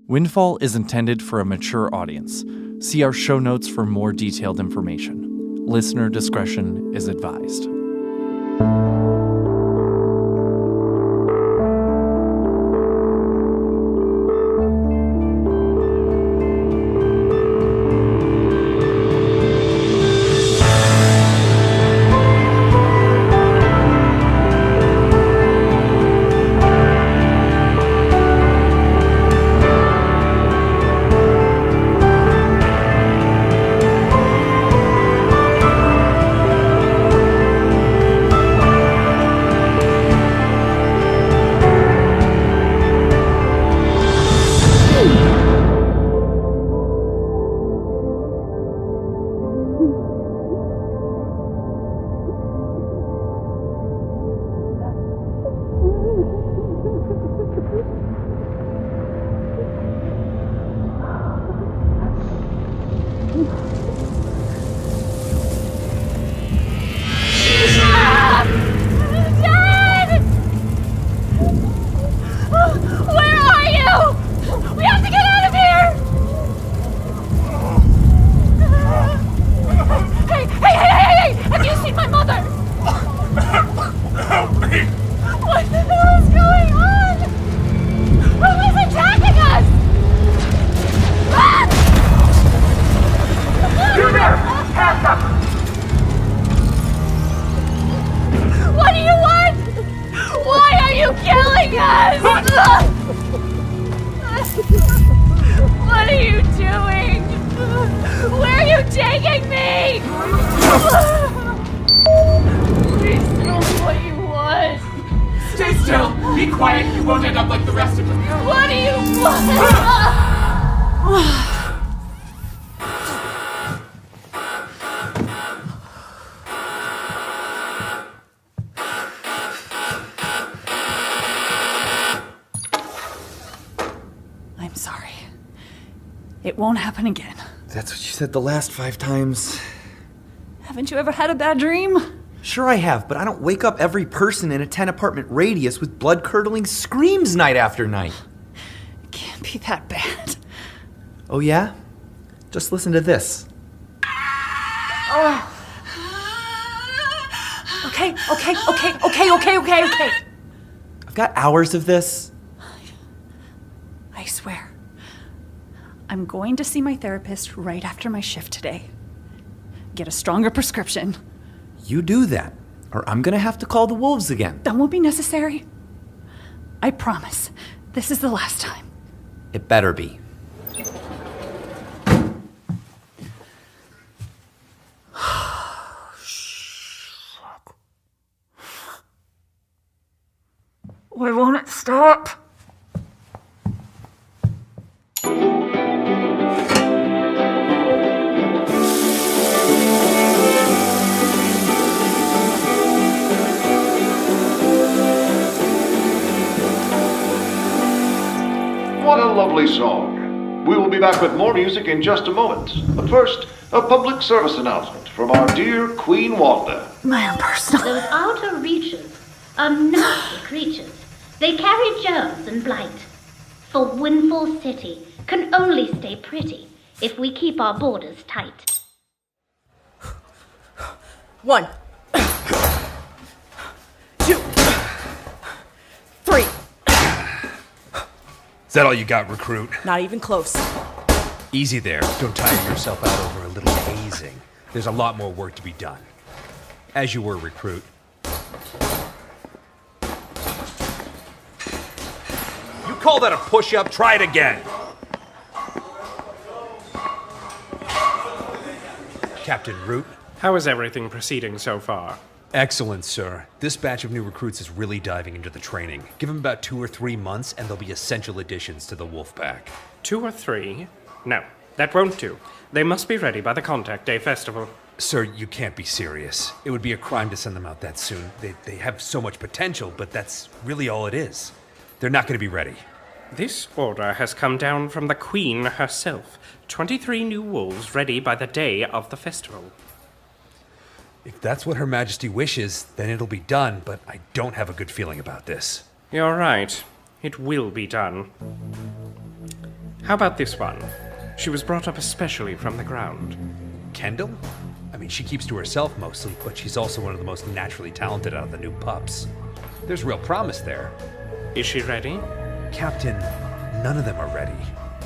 Windfall is intended for a mature audience. See our show notes for more detailed information. Listener discretion is advised. What are you doing? Where are you taking me? Please tell me what you want. Stay still! Be quiet! You won't end up like the rest of them! What do you want? I'm sorry. It won't happen again. That's what you said the last 5 times. Haven't you ever had a bad dream? Sure I have, but I don't wake up every person in a 10-apartment radius with blood-curdling screams night after night. It can't be that bad. Oh yeah? Just listen to this. Oh. Okay. I've got hours of this. I swear. I'm going to see my therapist right after my shift today. Get a stronger prescription. You do that, or I'm gonna have to call the wolves again. That won't be necessary. I promise. This is the last time. It better be. Why won't it stop? What a lovely song. We will be back with more music in just a moment. But first, a public service announcement from our dear Queen Wanda. My own personal. Those outer reaches are nasty creatures. They carry germs and blight. For Windfall City can only stay pretty if we keep our borders tight. 1, 2, 3. Is that all you got, recruit? Not even close. Easy there. Don't tire yourself out over a little hazing. There's a lot more work to be done. As you were, recruit. You call that a push-up? Try it again. Captain Root? How is everything proceeding so far? Excellent, sir. This batch of new recruits is really diving into the training. Give them about 2 or 3 months, and they'll be essential additions to the Wolfpack. 2 or 3? No, that won't do. They must be ready by the Contact Day Festival. Sir, you can't be serious. It would be a crime to send them out that soon. They have so much potential, but that's really all it is. They're not going to be ready. This order has come down from the Queen herself. 23 new wolves ready by the day of the festival. If that's what Her Majesty wishes, then it'll be done, but I don't have a good feeling about this. You're right. It will be done. How about this one? She was brought up especially from the ground. Kendall? I mean, she keeps to herself mostly, but she's also one of the most naturally talented out of the new pups. There's real promise there. Is she ready? Captain, none of them are ready.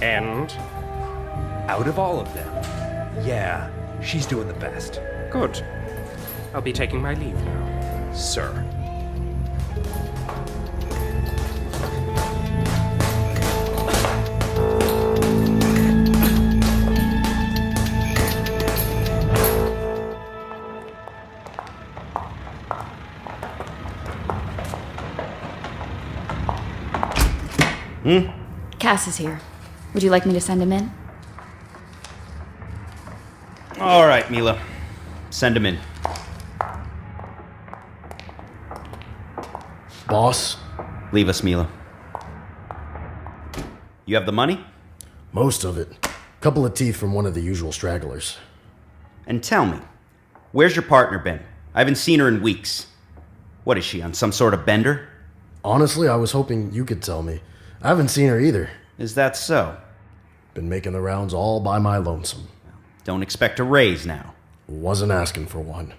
And? Out of all of them, yeah, she's doing the best. Good. I'll be taking my leave now. Sir. Cass is here. Would you like me to send him in? All right, Mila. Send him in. Boss? Leave us, Mila. You have the money? Most of it. Couple of teeth from one of the usual stragglers. And tell me, where's your partner been? I haven't seen her in weeks. What is she, on some sort of bender? Honestly, I was hoping you could tell me. I haven't seen her either. Is that so? Been making the rounds all by my lonesome. Don't expect a raise now. Wasn't asking for one.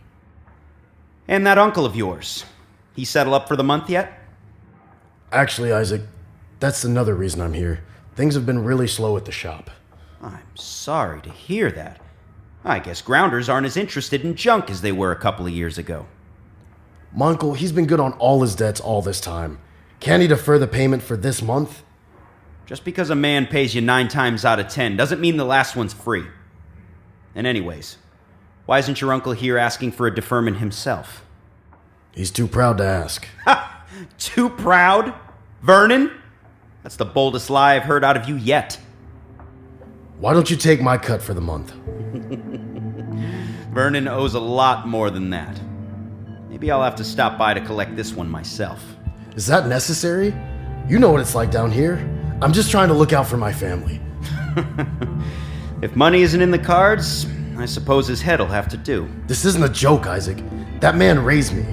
And that uncle of yours, he settle up for the month yet? Actually, Isaac, that's another reason I'm here. Things have been really slow at the shop. I'm sorry to hear that. I guess grounders aren't as interested in junk as they were a couple of years ago. My uncle, he's been good on all his debts all this time. Can't he defer the payment for this month? Just because a man pays you 9 times out of 10 doesn't mean the last one's free. And anyways, why isn't your uncle here asking for a deferment himself? He's too proud to ask. Ha! Too proud? Vernon? That's the boldest lie I've heard out of you yet. Why don't you take my cut for the month? Vernon owes a lot more than that. Maybe I'll have to stop by to collect this one myself. Is that necessary? You know what it's like down here. I'm just trying to look out for my family. If money isn't in the cards, I suppose his head'll have to do. This isn't a joke, Isaac. That man raised me.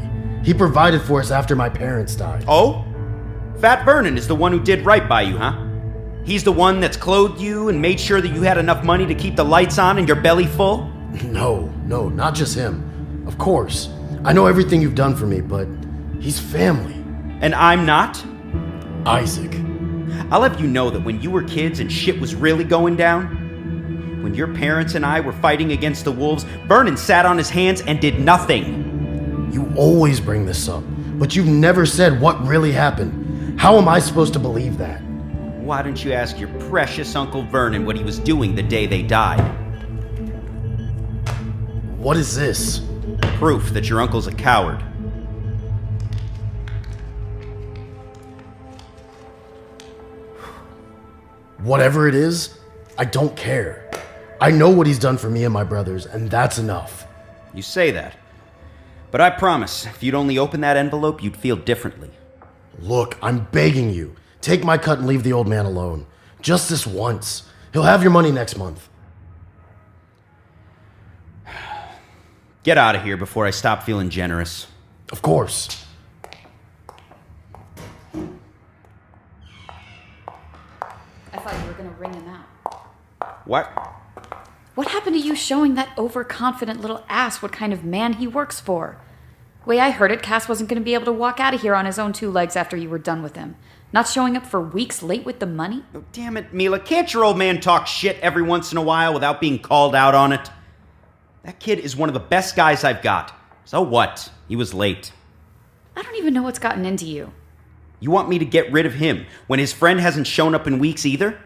He provided for us after my parents died. Oh? Fat Vernon is the one who did right by you, huh? He's the one that's clothed you and made sure that you had enough money to keep the lights on and your belly full? No, not just him. Of course. I know everything you've done for me, but he's family. And I'm not? Isaac. I'll have you know that when you were kids and shit was really going down, when your parents and I were fighting against the wolves, Vernon sat on his hands and did nothing. You always bring this up, but you've never said what really happened. How am I supposed to believe that? Why don't you ask your precious Uncle Vernon what he was doing the day they died? What is this? Proof that your uncle's a coward. Whatever it is, I don't care. I know what he's done for me and my brothers, and that's enough. You say that. But I promise, if you'd only open that envelope, you'd feel differently. Look, I'm begging you. Take my cut and leave the old man alone. Just this once. He'll have your money next month. Get out of here before I stop feeling generous. Of course. I thought you were going to ring him out. What? What happened to you showing that overconfident little ass what kind of man he works for? Way I heard it, Cass wasn't going to be able to walk out of here on his own 2 legs after you were done with him. Not showing up for weeks late with the money? Oh, damn it, Mila. Can't your old man talk shit every once in a while without being called out on it? That kid is one of the best guys I've got. So what? He was late. I don't even know what's gotten into you. You want me to get rid of him when his friend hasn't shown up in weeks either?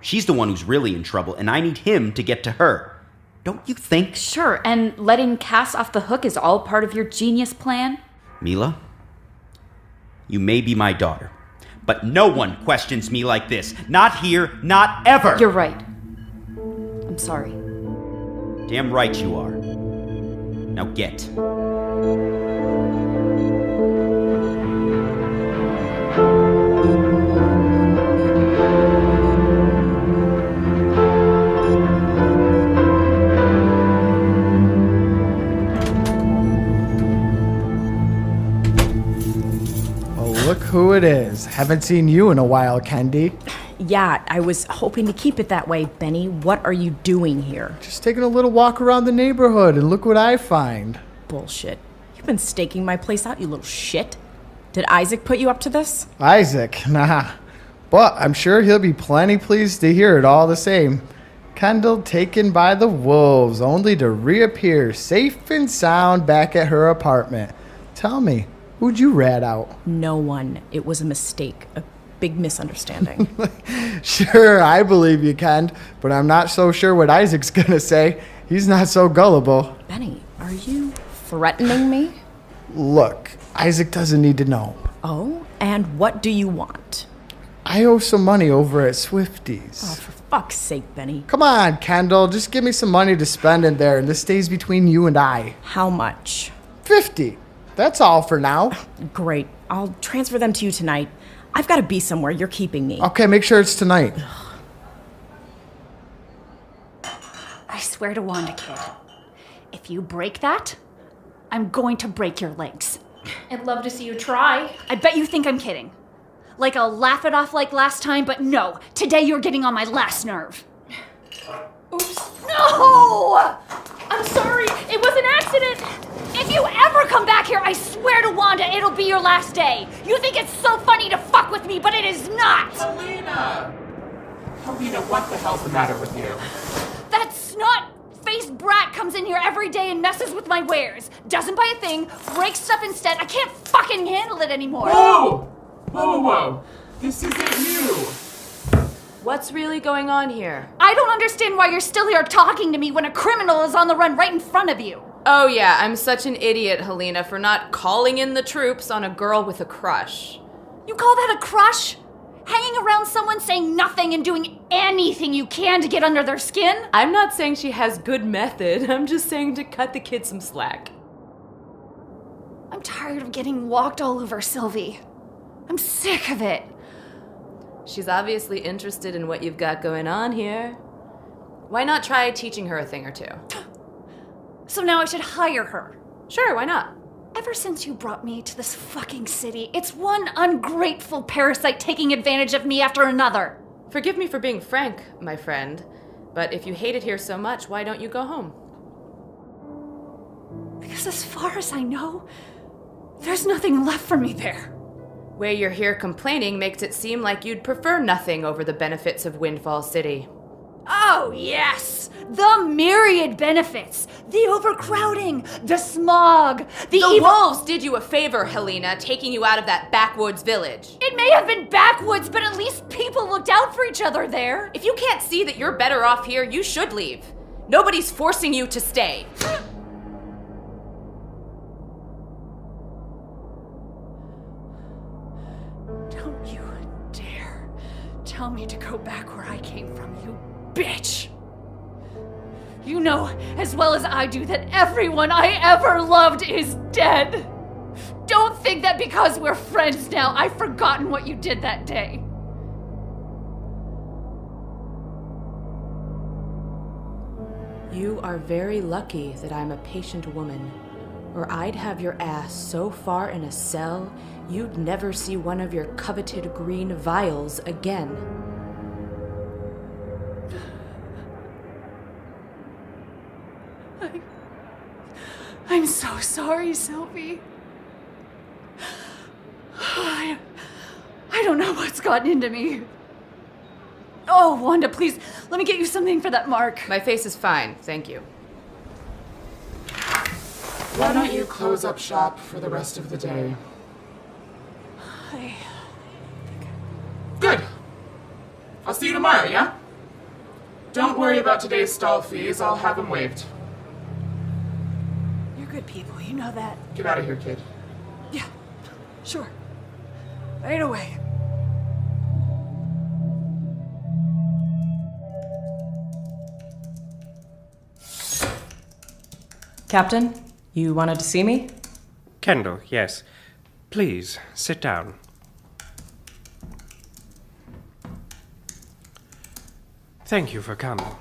She's the one who's really in trouble, and I need him to get to her. Don't you think? Sure, and letting Cass off the hook is all part of your genius plan? Mila, you may be my daughter, but no one questions me like this. Not here, not ever! You're right. I'm sorry. Damn right you are. Now get. Look who it is. Haven't seen you in a while, Candy. Yeah, I was hoping to keep it that way, Benny. What are you doing here? Just taking a little walk around the neighborhood, and look what I find. Bullshit. You've been staking my place out, you little shit. Did Isaac put you up to this? Isaac? Nah. But I'm sure he'll be plenty pleased to hear it all the same. Kendall taken by the wolves, only to reappear safe and sound back at her apartment. Tell me, who'd you rat out? No one. It was a mistake. A big misunderstanding. Sure, I believe you, Ken, but I'm not so sure what Isaac's gonna say. He's not so gullible. Benny, are you threatening me? Look, Isaac doesn't need to know. Oh, and what do you want? I owe some money over at Swifty's. Oh, for fuck's sake, Benny. Come on, Kendall, just give me some money to spend in there, and this stays between you and I. How much? 50. That's all for now. Great. I'll transfer them to you tonight. I've got to be somewhere. You're keeping me. Okay, make sure it's tonight. I swear to Wanda, kid, if you break that, I'm going to break your legs. I'd love to see you try. I bet you think I'm kidding. Like I'll laugh it off like last time, but no, today you're getting on my last nerve. Oops. No! I'm sorry. It was an accident. If you ever come back here, I swear to Wanda, it'll be your last day. You think it's so funny to fuck with me, but it is not. Elina! Elina, what the hell's the matter with you? That snot-faced brat comes in here every day and messes with my wares. Doesn't buy a thing, breaks stuff instead. I can't fucking handle it anymore. Whoa! Whoa, whoa, whoa. This isn't you. What's really going on here? I don't understand why you're still here talking to me when a criminal is on the run right in front of you. Oh yeah, I'm such an idiot, Helena, for not calling in the troops on a girl with a crush. You call that a crush? Hanging around someone saying nothing and doing anything you can to get under their skin? I'm not saying she has good method. I'm just saying to cut the kid some slack. I'm tired of getting walked all over, Sylvie. I'm sick of it. She's obviously interested in what you've got going on here. Why not try teaching her a thing or two? So now I should hire her. Sure, why not? Ever since you brought me to this fucking city, it's one ungrateful parasite taking advantage of me after another. Forgive me for being frank, my friend, but if you hate it here so much, why don't you go home? Because as far as I know, there's nothing left for me there. Way you're here complaining makes it seem like you'd prefer nothing over the benefits of Windfall City. Oh, yes! The myriad benefits! The overcrowding! The smog! The wolves did you a favor, Helena, taking you out of that backwoods village. It may have been backwoods, but at least people looked out for each other there. If you can't see that you're better off here, you should leave. Nobody's forcing you to stay. Don't you dare tell me to go back where I came from, you bitch! You know as well as I do that everyone I ever loved is dead. Don't think that because we're friends now, I've forgotten what you did that day. You are very lucky that I'm a patient woman, or I'd have your ass so far in a cell, you'd never see one of your coveted green vials again. I'm so sorry, Sylvie. I don't know what's gotten into me. Oh, Wanda, please, let me get you something for that mark. My face is fine, thank you. Why don't you close up shop for the rest of the day? Good. I'll see you tomorrow, yeah? Don't worry about today's stall fees. I'll have them waived. You're good people, you know that. Get out of here, kid. Yeah, sure. Right away. Captain, you wanted to see me? Kendall, yes. Please, sit down. Thank you for coming.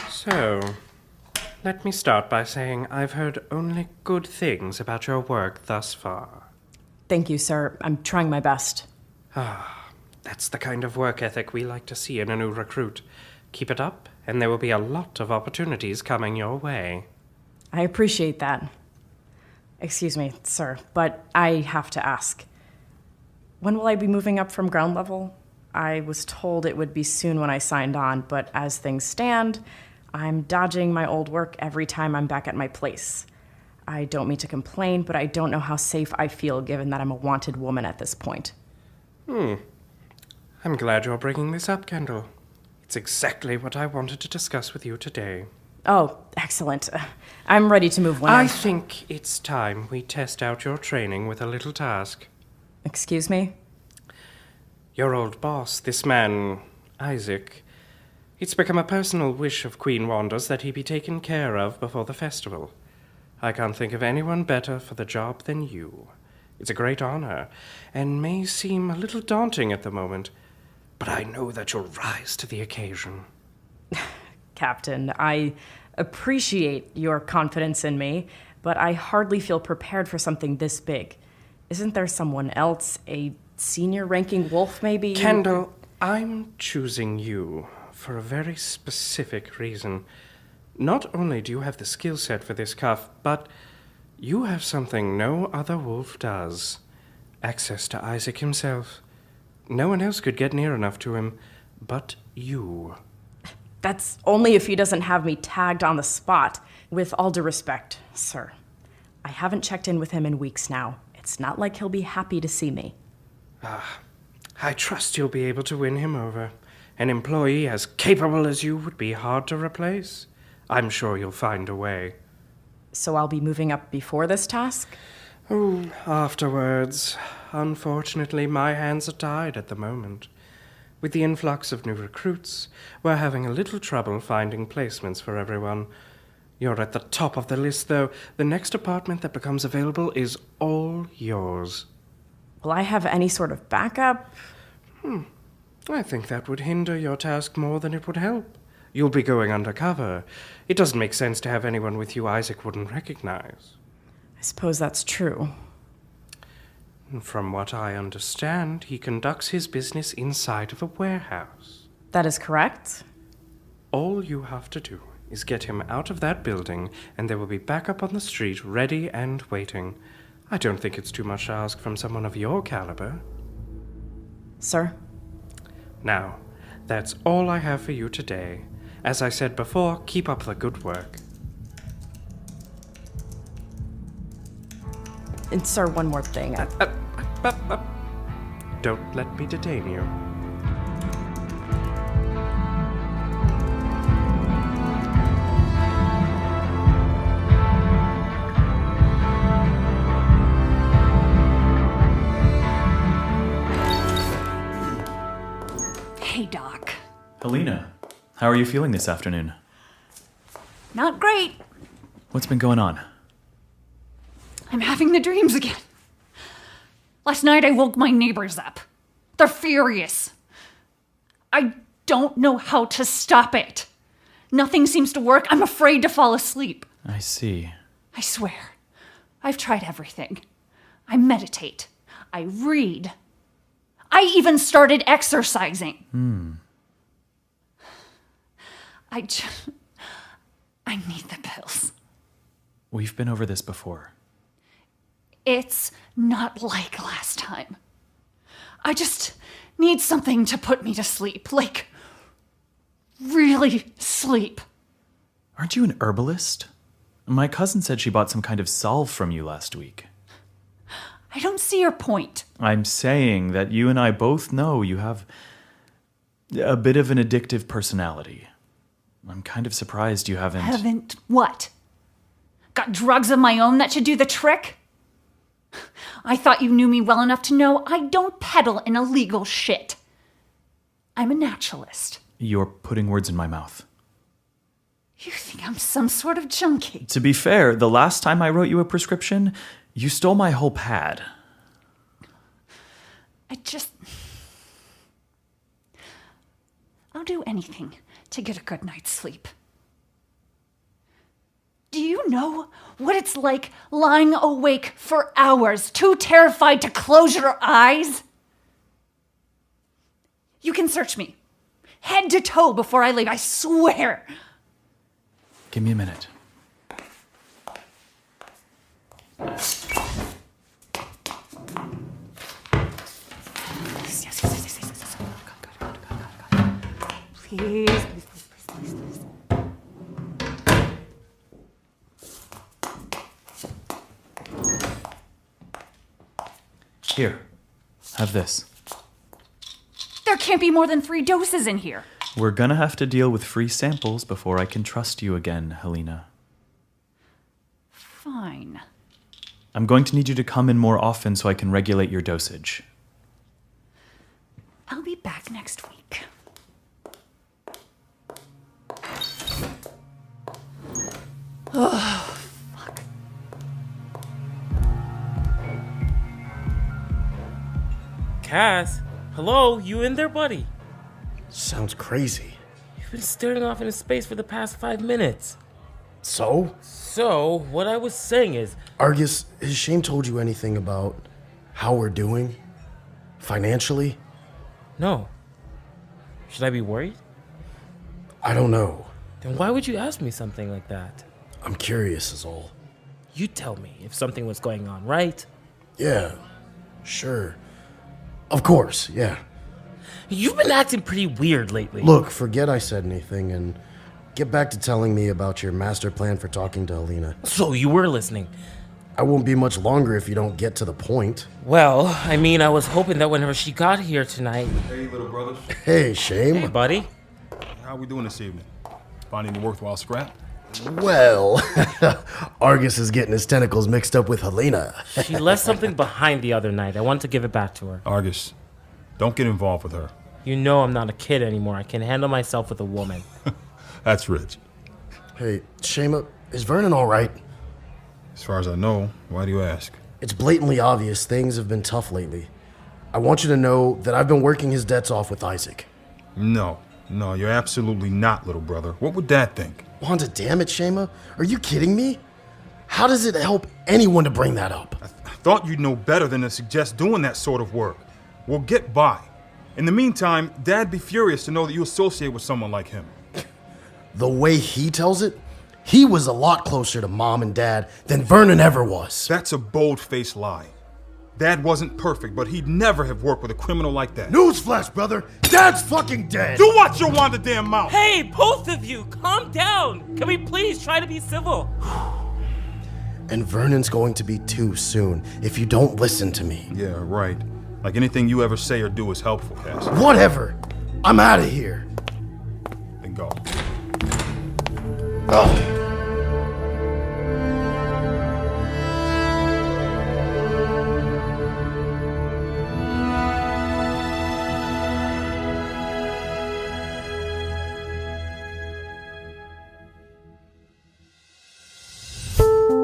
So, let me start by saying I've heard only good things about your work thus far. Thank you, sir. I'm trying my best. That's the kind of work ethic we like to see in a new recruit. Keep it up, and there will be a lot of opportunities coming your way. I appreciate that. Excuse me, sir, but I have to ask. When will I be moving up from ground level? I was told it would be soon when I signed on, but as things stand, I'm dodging my old work every time I'm back at my place. I don't mean to complain, but I don't know how safe I feel given that I'm a wanted woman at this point. I'm glad you're bringing this up, Kendall. It's exactly what I wanted to discuss with you today. Oh, excellent. I'm ready to move when I think it's time we test out your training with a little task. Excuse me? Your old boss, this man, Isaac, it's become a personal wish of Queen Wanda's that he be taken care of before the festival. I can't think of anyone better for the job than you. It's a great honor, and may seem a little daunting at the moment, but I know that you'll rise to the occasion. Captain, I appreciate your confidence in me, but I hardly feel prepared for something this big. Isn't there someone else, a senior-ranking wolf maybe? Kendall, I'm choosing you for a very specific reason. Not only do you have the skill set for this cuff, but you have something no other wolf does. Access to Isaac himself. No one else could get near enough to him, but you. That's only if he doesn't have me tagged on the spot. With all due respect, sir. I haven't checked in with him in weeks now. It's not like he'll be happy to see me. I trust you'll be able to win him over. An employee as capable as you would be hard to replace. I'm sure you'll find a way. So I'll be moving up before this task? Oh, afterwards. Unfortunately, my hands are tied at the moment. With the influx of new recruits, we're having a little trouble finding placements for everyone. You're at the top of the list, though. The next apartment that becomes available is all yours. Will I have any sort of backup? I think that would hinder your task more than it would help. You'll be going undercover. It doesn't make sense to have anyone with you Isaac wouldn't recognize. I suppose that's true. From what I understand, he conducts his business inside of a warehouse. That is correct. All you have to do is get him out of that building, and there will be backup on the street, ready and waiting. I don't think it's too much to ask from someone of your caliber. Sir? Now, that's all I have for you today. As I said before, keep up the good work. And sir, one more thing. Don't let me detain you. Hey, Doc. Elina, how are you feeling this afternoon? Not great. What's been going on? I'm having the dreams again. Last night I woke my neighbors up. They're furious. I don't know how to stop it. Nothing seems to work. I'm afraid to fall asleep. I see. I swear, I've tried everything. I meditate. I read. I even started exercising. I need the pills. We've been over this before. It's not like last time. I just need something to put me to sleep. Like, really sleep. Aren't you an herbalist? My cousin said she bought some kind of salve from you last week. I don't see your point. I'm saying that you and I both know you have a bit of an addictive personality. I'm kind of surprised you haven't... Haven't what? Got drugs of my own that should do the trick? I thought you knew me well enough to know I don't peddle in illegal shit. I'm a naturalist. You're putting words in my mouth. You think I'm some sort of junkie? To be fair, the last time I wrote you a prescription, you stole my whole pad. I'll do anything to get a good night's sleep. Do you know what it's like lying awake for hours, too terrified to close your eyes? You can search me, head to toe, before I leave, I swear. Give me a minute. Please. Here, have this. There can't be more than 3 doses in here. We're gonna have to deal with free samples before I can trust you again, Helena. Fine. I'm going to need you to come in more often so I can regulate your dosage. I'll be back next week. Oh, fuck. Cass, hello, you in there, buddy? Sounds crazy. You've been staring off into space for the past 5 minutes. So? So, what I was saying is... Argus, has Shame told you anything about how we're doing? Financially? No. Should I be worried? I don't know. Then why would you ask me something like that? I'm curious is all. You tell me if something was going on, right? Yeah, sure. Of course, yeah. You've been acting pretty weird lately. Look, forget I said anything and get back to telling me about your master plan for talking to Elina. So you were listening. I won't be much longer if you don't get to the point. Well, I mean, I was hoping that whenever she got here tonight... Hey, little brothers. Hey, Shame. Hey, buddy. How we doing this evening? Finding the worthwhile scrap? Well, Argus is getting his tentacles mixed up with Helena. She left something behind the other night. I want to give it back to her. Argus, don't get involved with her. You know I'm not a kid anymore. I can handle myself with a woman. That's rich. Hey, Shema, is Vernon all right? As far as I know, why do you ask? It's blatantly obvious things have been tough lately. I want you to know that I've been working his debts off with Isaac. No, you're absolutely not, little brother. What would Dad think? Wanda, damn it, Shema. Are you kidding me? How does it help anyone to bring that up? I thought you'd know better than to suggest doing that sort of work. We'll get by. In the meantime, Dad'd be furious to know that you associate with someone like him. The way he tells it, he was a lot closer to Mom and Dad than Vernon ever was. That's a bold-faced lie. Dad wasn't perfect, but he'd never have worked with a criminal like that. Newsflash, brother! Dad's fucking dead! You watch your Wanda damn mouth! Hey, both of you, calm down! Can we please try to be civil? And Vernon's going to be too soon if you don't listen to me. Yeah, right. Like anything you ever say or do is helpful, Cass. Whatever! I'm out of here. Then go. Oh.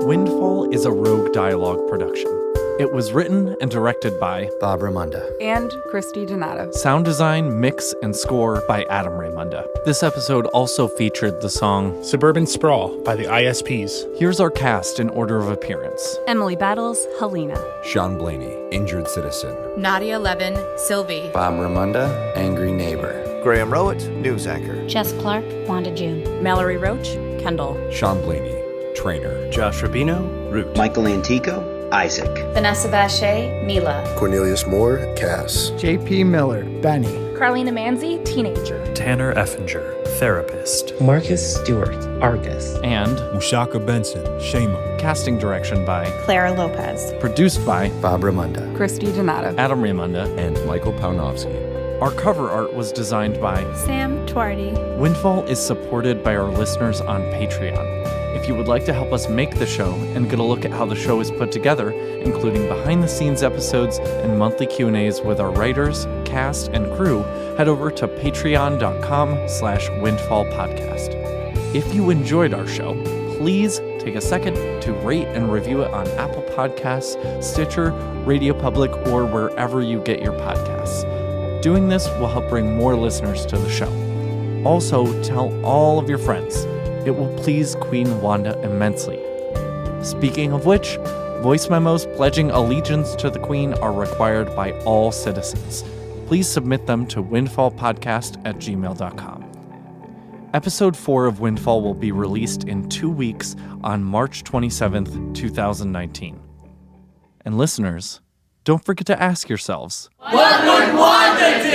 Windfall is a Rogue Dialogue production. It was written and directed by Bob Raymonda and Christy Donato. Sound design, mix, and score by Adam Raymonda. This episode also featured the song Suburban Sprawl by the ISPs. Here's our cast in order of appearance. Emily Battles, Helena. Sean Blaney, Injured Citizen. Nadia Levin, Sylvie. Bob Raymonda, Angry Neighbor. Graham Rowett, News Anchor. Jess Clark, Wanda June. Mallory Roach, Kendall. Sean Blaney, Trainer. Josh Rubino, Root. Michael Antico, Isaac. Vanessa Vache, Mila. Cornelius Moore, Cass. JP Miller, Benny. Carlina Manzi, Teenager. Tanner Effinger, Therapist. Marcus Stewart, Argus. And Ushaka Benson, Shema. Casting direction by Clara Lopez. Produced by Bob Raymonda, Christy Donato, Adam Raymonda, and Michael Paunovsky. Our cover art was designed by Sam Twardy. Windfall is supported by our listeners on Patreon. If you would like to help us make the show and get a look at how the show is put together, including behind-the-scenes episodes and monthly Q&As with our writers, cast, and crew, head over to patreon.com/windfallpodcast. If you enjoyed our show, please take a second to rate and review it on Apple Podcasts, Stitcher, Radio Public, or wherever you get your podcasts. Doing this will help bring more listeners to the show. Also, tell all of your friends. It will please Queen Wanda immensely. Speaking of which, voice memos pledging allegiance to the Queen are required by all citizens. Please submit them to windfallpodcast@gmail.com. Episode 4 of Windfall will be released in 2 weeks on March 27th, 2019. And listeners, don't forget to ask yourselves, what would Wanda do?